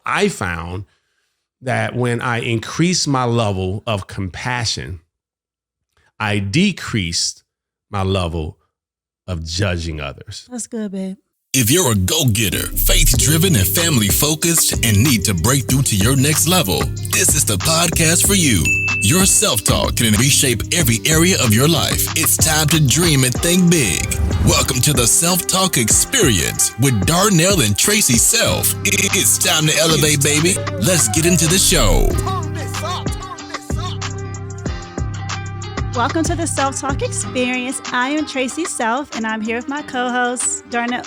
I found that when I increased my level of compassion, I decreased my level of judging others. That's good, babe. If you're a go-getter, faith-driven, and family-focused, and need to break through to your next level, this is the podcast for you. Your self-talk can reshape every area of your life. It's time to dream and think big. Welcome to the Self-Talk Experience with Darnell and Tracy Self. It's time to elevate, baby. Let's get into the show. Welcome to the Self-Talk Experience. I am Tracy Self, and I'm here with my co-host, Darnell.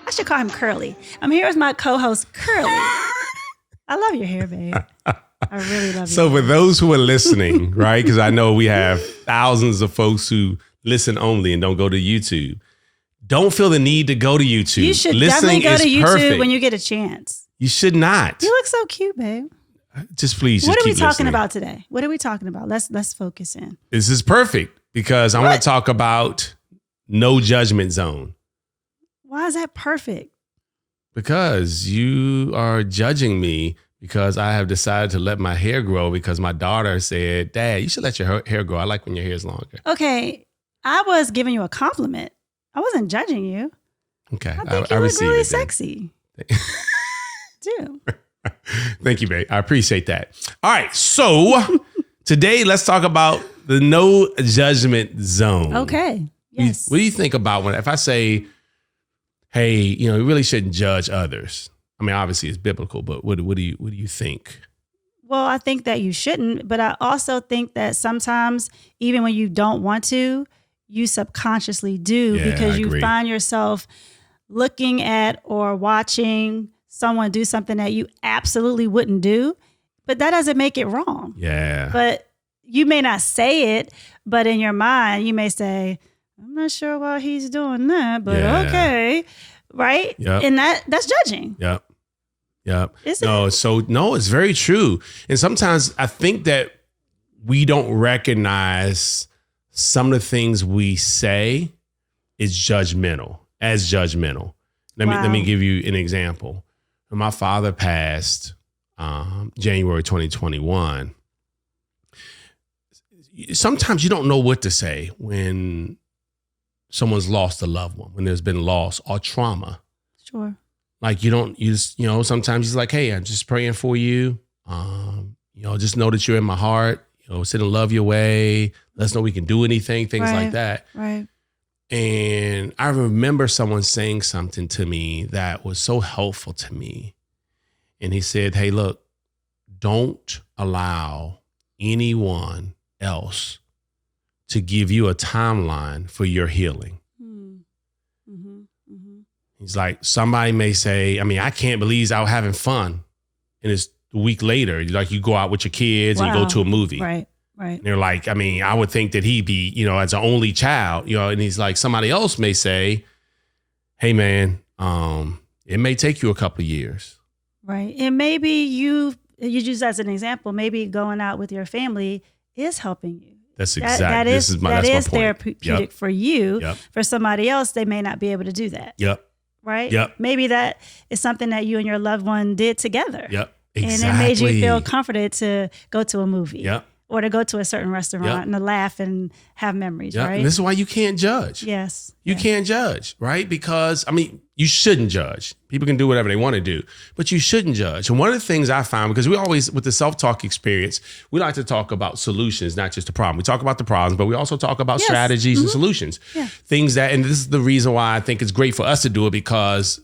I should call him Curly. I'm here with my co-host, Curly. I love your hair, babe. I really love you. So for those who are listening, right, because I know we have thousands of folks who listen only and don't go to YouTube. Don't feel the need to go to YouTube. You should Listening definitely go to YouTube perfect. when you get a chance. You should not. You look so cute, babe. Just please, What just are we keep talking listening. about today? What are we talking about? Let's focus in. This is perfect because I want to talk about no judgment zone. Why is that perfect? Because you are judging me because I have decided to let my hair grow because my daughter said, Dad, you should let your hair grow. I like when your hair is longer. Okay, I was giving you a compliment. I wasn't judging you. Okay. I think you look really sexy. Do. Thank you, babe. I appreciate that. All right. So today, let's talk about the no judgment zone. Okay. Yes. What do you think about if I say, hey, you really shouldn't judge others? I mean, obviously it's biblical, but what do you think? Well, I think that you shouldn't, but I also think that sometimes, even when you don't want to, you subconsciously do because you find yourself looking at or watching someone do something that you absolutely wouldn't do, but that doesn't make it wrong. Yeah. But you may not say it, but in your mind, you may say, I'm not sure why he's doing that, but okay. Right? Yep. And that's judging. Yep. Is No, it? it's very true. And sometimes I think that we don't recognize some of the things we say is judgmental. Let me give you an example. When my father passed January 2021, sometimes you don't know what to say when someone's lost a loved one, when there's been loss or trauma. Sure. Like sometimes he's like, hey, I'm just praying for you. Just know that you're in my heart, send a love your way. Let us know we can do anything, things like that. Right. And I remember someone saying something to me that was so helpful to me. And he said, hey, look, don't allow anyone else to give you a timeline for your healing. Mm-hmm. Mm-hmm. He's like, somebody may say, I can't believe he's out having fun. And it's a week later, like you go out with your kids and you go to a movie. Right. And they're like, I would think that he'd be, as an only child, and he's like, somebody else may say, hey man, it may take you a couple of years. Right. And maybe you use as an example, maybe going out with your family is helping you. That's exactly. That's my point. Therapeutic for you. Yep. For somebody else, they may not be able to do that. Yep. Right? Yep. Maybe that is something that you and your loved one did together. Yep. Exactly. And it made you feel comforted to go to a movie. Yep. Or to go to a certain restaurant and to laugh and have memories, right? And this is why you can't judge. Yes. You can't judge, right? Because, you shouldn't judge. People can do whatever they want to do, but you shouldn't judge. And one of the things I found, because we always, with the self-talk experience, we like to talk about solutions, not just the problem. We talk about the problems, but we also talk about strategies and solutions. Yeah. Things that, and this is the reason why I think it's great for us to do it, because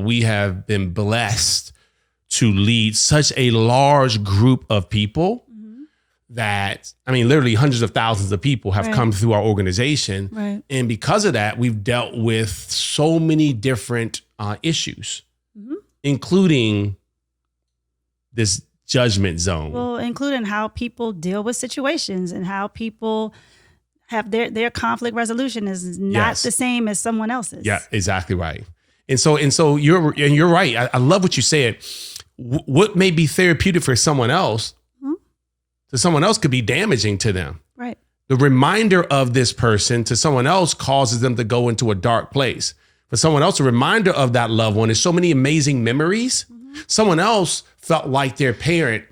we have been blessed to lead such a large group of people that, literally hundreds of thousands of people have come through our organization. Right. And because of that, we've dealt with so many different issues, including this judgment zone. Well, including how people deal with situations and how people have their conflict resolution is not the same as someone else's. Yeah, exactly right. And so you're right. I love what you said. What may be therapeutic for someone else, to someone else could be damaging to them. Right. The reminder of this person to someone else causes them to go into a dark place. For someone else, a reminder of that loved one is so many amazing memories Someone else felt like their parent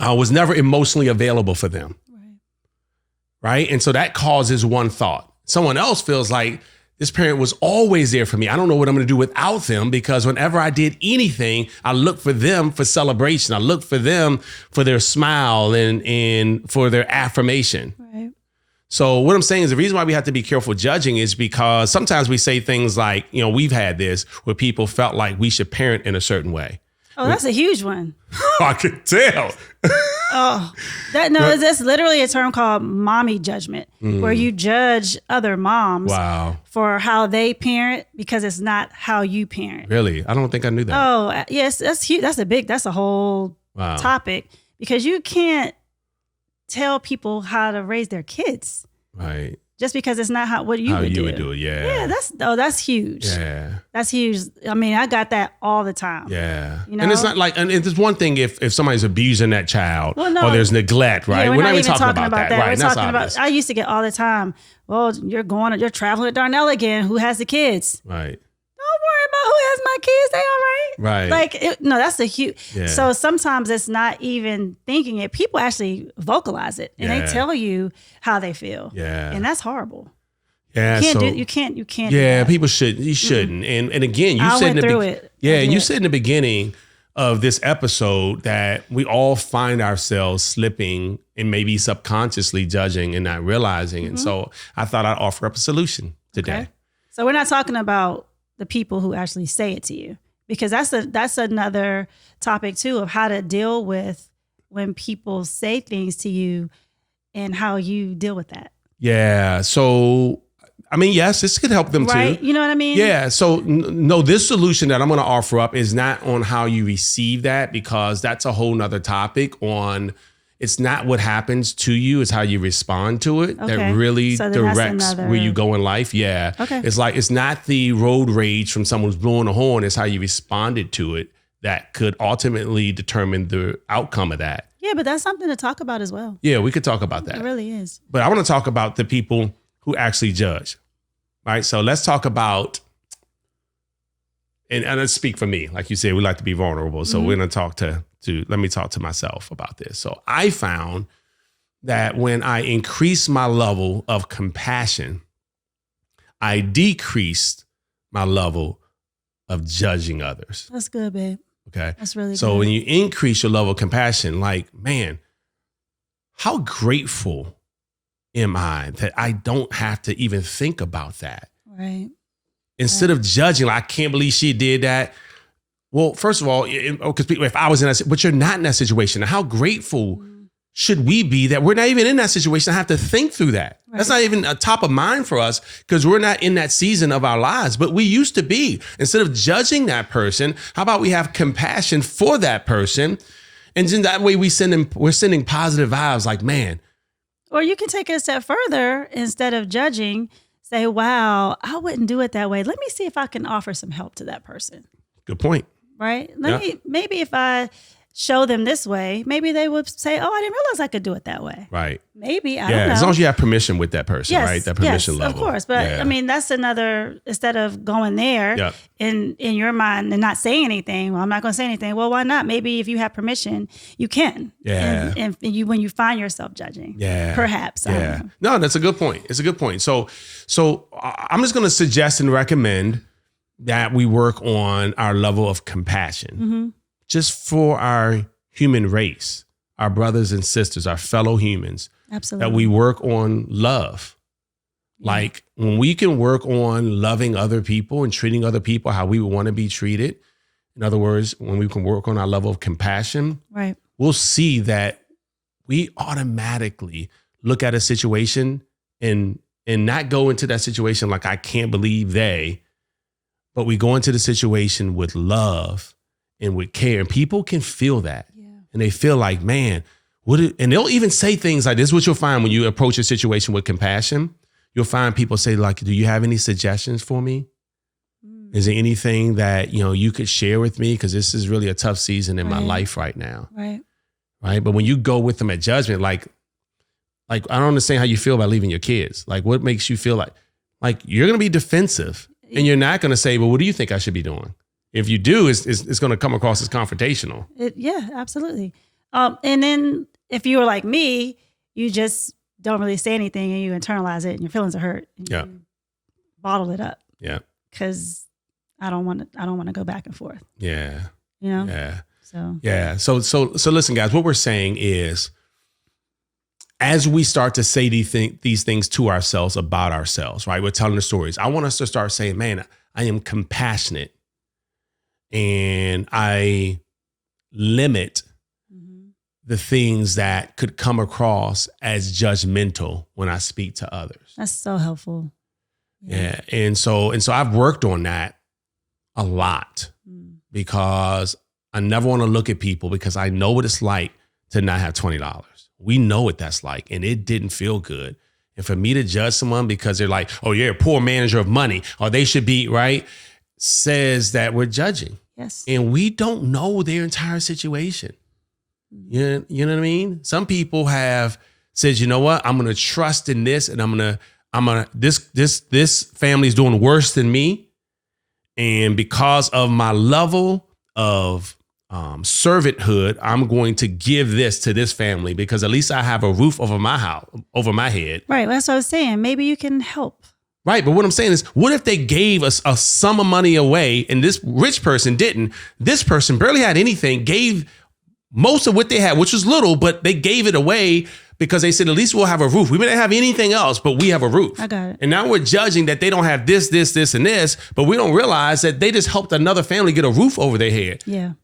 was never emotionally available for them. Right. And so that causes one thought. Someone else feels like this parent was always there for me. I don't know what I'm going to do without them, because whenever I did anything, I looked for them for celebration. I looked for them for their smile and for their affirmation. Right. So what I'm saying is the reason why we have to be careful judging is because sometimes we say things like, we've had this where people felt like we should parent in a certain way. Oh, that's a huge one. I could tell. That's literally a term called mommy judgment, where you judge other moms for how they parent because it's not how you parent. Really? I don't think I knew that. Oh, yes, that's huge. That's a whole topic, because you can't tell people how to raise their kids. Right. Just because it's not how would do. Yeah. That's huge. Yeah. That's huge. I mean, I got that all the time. Yeah. And it's not like, and it's one thing if somebody's abusing that child or there's neglect, right? Yeah, we're not even talking about that. Right. We're talking about, I used to get all the time, well, you're traveling with Darnell again. Who has the kids? Right. Don't worry about who has my kids. They all right. Right. Like, that's a huge. Yeah. So sometimes it's not even thinking it. People actually vocalize it and they tell you how they feel. Yeah. And that's horrible. Yeah. You can't. Yeah. People shouldn't. You shouldn't. And again, you said you said in the beginning of this episode that we all find ourselves slipping and maybe subconsciously judging and not realizing. And so I thought I'd offer up a solution today. Okay. So we're not talking about the people who actually say it to you, because that's another topic too, of how to deal with when people say things to you and how you deal with that. Yeah. So, I mean, yes, this could help them right? too. You know what I mean? Yeah. So no, this solution that I'm going to offer up is not on how you receive that, because that's a whole nother topic on. It's not what happens to you, it's how you respond to it that really directs where you go in life. Yeah. Okay. It's not the road rage from someone who's blowing a horn. It's how you responded to it that could ultimately determine the outcome of that. Yeah, but that's something to talk about as well. Yeah, we could talk about that. It really is. But I want to talk about the people who actually judge. Right. So let's talk about, and let's speak for me. Like you said, we like to be vulnerable. So we're going to talk let me talk to myself about this. So I found that when I increased my level of compassion, I decreased my level of judging others. That's good, babe. Okay. That's really good. So when you increase your level of compassion, like, man, how grateful am I that I don't have to even think about that? Right. Instead of judging, like, I can't believe she did that. Well, first of all, because if I was in that, but you're not in that situation. How grateful should we be that we're not even in that situation? I have to think through that. Right. That's not even a top of mind for us, because we're not in that season of our lives, but we used to be. Instead of judging that person, how about we have compassion for that person? And then that way we're sending positive vibes, like, man. Or you can take it a step further. Instead of judging, say, wow, I wouldn't do it that way. Let me see if I can offer some help to that person. Good point. Right? Maybe if I show them this way, maybe they would say, oh, I didn't realize I could do it that way. Right. Maybe, I don't know. As long as you have permission with that person, right? That permission level. Of course. But I mean, that's another, instead of going there in your mind and not saying anything, well, I'm not going to say anything. Well, why not? Maybe if you have permission, you can. Yeah. And you, when you find yourself judging. Yeah. Perhaps. Yeah. No, that's a good point. It's a good point. So I'm just going to suggest and recommend that we work on our level of compassion just for our human race, our brothers and sisters, our fellow humans. Absolutely. That we work on love. Yeah. Like when we can work on loving other people and treating other people how we would want to be treated. In other words, when we can work on our level of compassion, right, we'll see that we automatically look at a situation and not go into that situation like, I can't believe they. But we go into the situation with love and with care, and people can feel that. Yeah. And they feel like, man, and they'll even say things like this. What you'll find when you approach a situation with compassion, you'll find people say, like, do you have any suggestions for me? Is there anything that, you could share with me? Because this is really a tough season in my life right now. Right. Right. But when you go with them at judgment, like I don't understand how you feel about leaving your kids. Like, what makes you feel like you're going to be defensive? And you're not going to say, well, what do you think I should be doing? if you do, it's going to come across as confrontational. Yeah, absolutely. And then if you were like me, you just don't really say anything and you internalize it and your feelings are hurt. Yeah. You bottle it up. Yeah. Because I don't want to go back and forth. Yeah. You know? Yeah. So yeah. So listen, guys, what we're saying is, as we start to say these things to ourselves about ourselves, right? We're telling the stories. I want us to start saying, man, I am compassionate and I limit the things that could come across as judgmental when I speak to others. That's so helpful. Yeah. And so I've worked on that a lot because I never want to look at people because I know what it's like to not have $20. We know what that's like, and it didn't feel good. And for me to judge someone because they're like, oh, you're a poor manager of money, or they should be, right, says that we're judging. Yes. And we don't know their entire situation. You know what I mean? Some people have said, you know what, I'm going to trust in this, and this family is doing worse than me. And because of my level of servanthood, I'm going to give this to this family because at least I have a roof over my house, over my head. Right. That's what I was saying. Maybe you can help. Right. But what I'm saying is, what if they gave us a sum of money away and this rich person didn't? This person barely had anything, gave most of what they had, which was little, but they gave it away because they said, at least we'll have a roof. We may not have anything else, but we have a roof. I got it. And now we're judging that they don't have this, and this, but we don't realize that they just helped another family get a roof over their head. Yeah.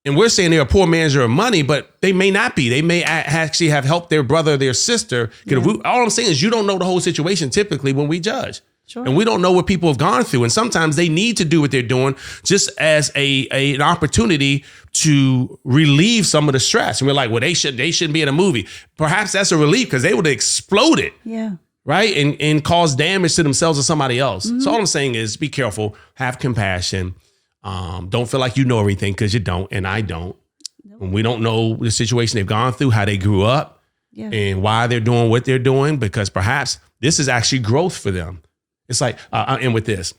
And we're saying they're a poor manager of money, but they may not be. They may actually have helped their brother or their sister get a roof. All I'm saying is you don't know the whole situation typically when we judge. Sure. And we don't know what people have gone through. And sometimes they need to do what they're doing just as an opportunity to relieve some of the stress. And we're like, well, they shouldn't be in a movie. Perhaps that's a relief because they would have exploded. Yeah. Right. And cause damage to themselves or somebody else. So all I'm saying is be careful, have compassion. Don't feel like you know everything because you don't. And I don't. Nope. When we don't know the situation they've gone through, how they grew up and why they're doing what they're doing, because perhaps this is actually growth for them. It's like, I'll end with this.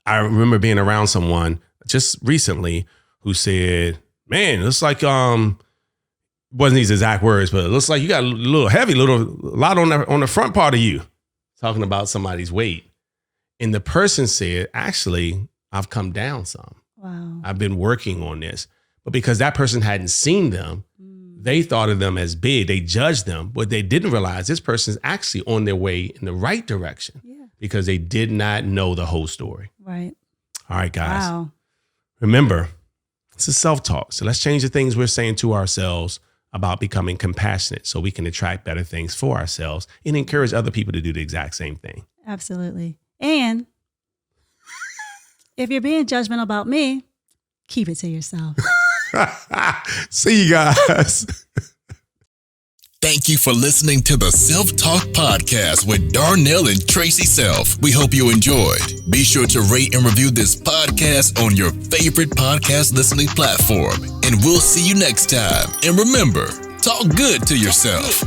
I remember being around someone just recently who said, man, it looks like, wasn't these exact words, but it looks like you got a little heavy, a lot on the front part of you, talking about somebody's weight. And the person said, actually, I've come down some. Wow. I've been working on this. But because that person hadn't seen them, they thought of them as big. They judged them. But they didn't realize this person's actually on their way in the right direction because they did not know the whole story. Right. All right, guys. Wow. Remember, this is self-talk. So let's change the things we're saying to ourselves about becoming compassionate so we can attract better things for ourselves and encourage other people to do the exact same thing. Absolutely. And if you're being judgmental about me, keep it to yourself. See you guys. Thank you for listening to the Self-Talk Podcast with Darnell and Tracy Self. We hope you enjoyed. Be sure to rate and review this podcast on your favorite podcast listening platform. And we'll see you next time. And remember, talk good to yourself.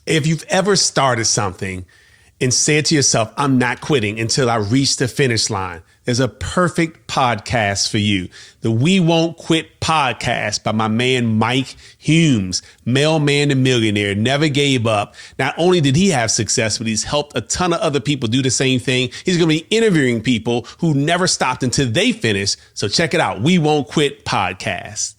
If you've ever started something and said to yourself, I'm not quitting until I reach the finish line, there's a perfect podcast for you. The We Won't Quit podcast by my man, Mike Humes, mailman and millionaire, never gave up. Not only did he have success, but he's helped a ton of other people do the same thing. He's going to be interviewing people who never stopped until they finish. So check it out. We Won't Quit podcast.